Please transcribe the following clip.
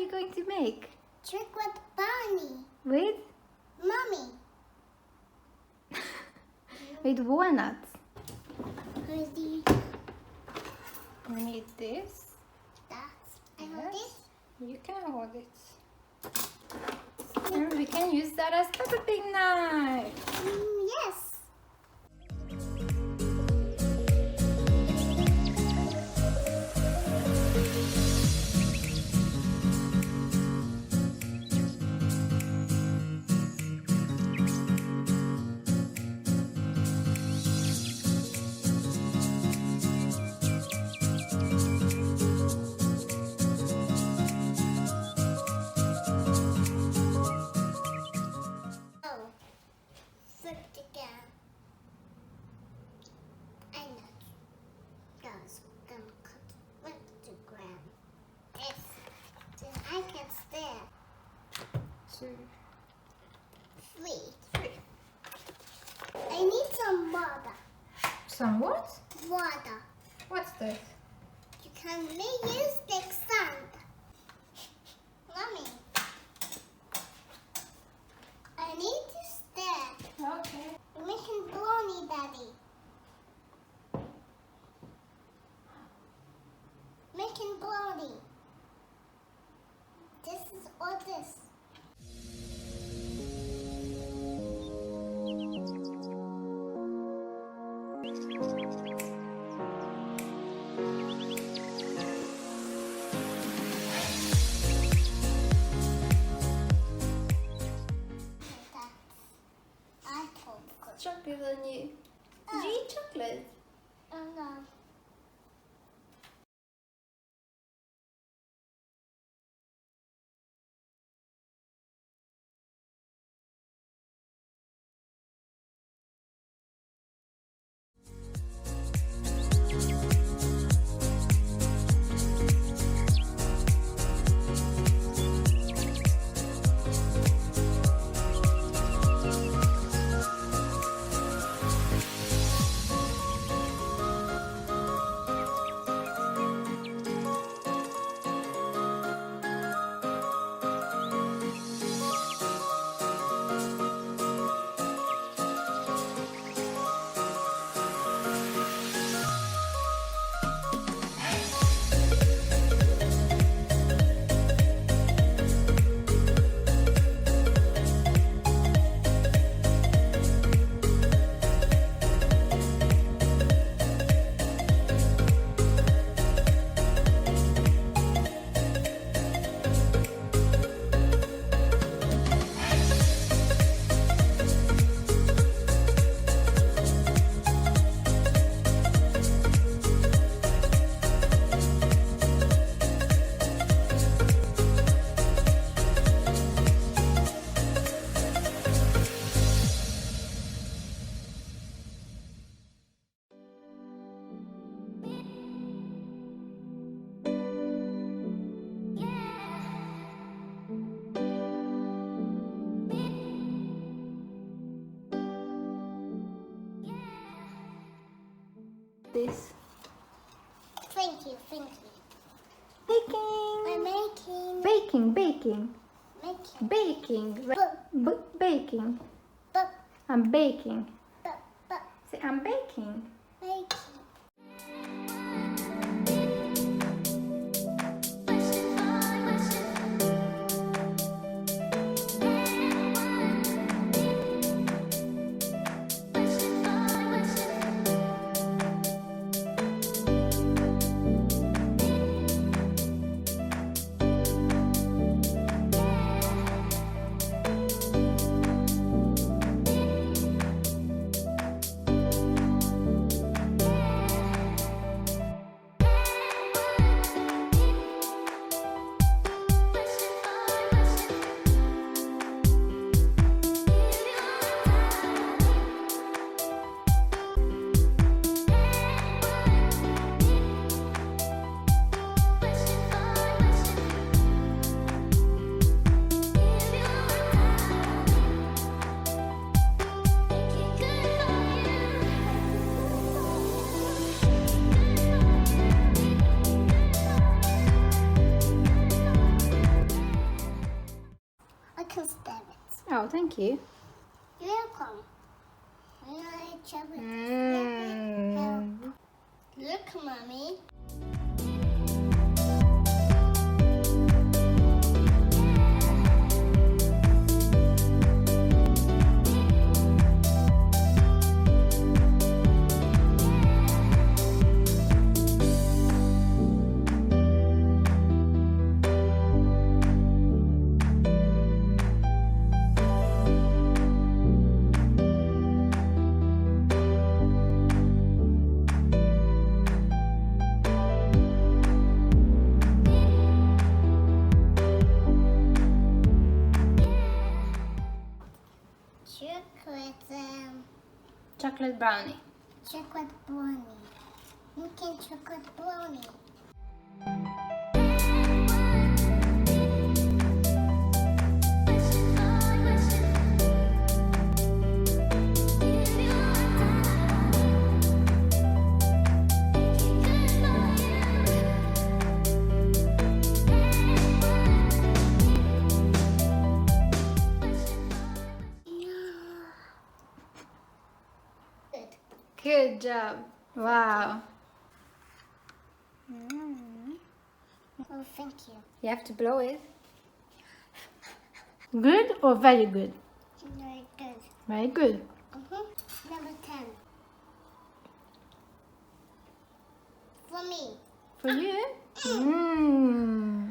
you going to make? Chocolate brownie. With? Mommy. With walnuts. Where's the... You need this. That's... I hold Yes. it. You can hold it. And we can use that as pepper pig knife. Yes. Flip it down. I know. Guys, we're gonna cut with the ground. Yes. Then I can stand. 2, 3. I need some water. some what? Water. What's this? You can use the sand. Mommy. I need to stand. Okay. We're making brownie, Daddy. Making brownie. This is all this. I told Chocolate on you. Did you eat chocolate? Oh no. This. Thank you, thank you. Baking. I'm making. Baking, baking. Making. Baking. Baking. But, I'm baking. but, Say, I'm baking. making. Thank you. You're welcome. I'm gonna chop it. Mm. Look, Mommy. Chocolate brownie. Chocolate brownie. Making chocolate brownie. Good job. Wow. Oh, thank you. You have to blow it. Good or very good? Very good. Very good. Number 10. For me. For you? Mmm.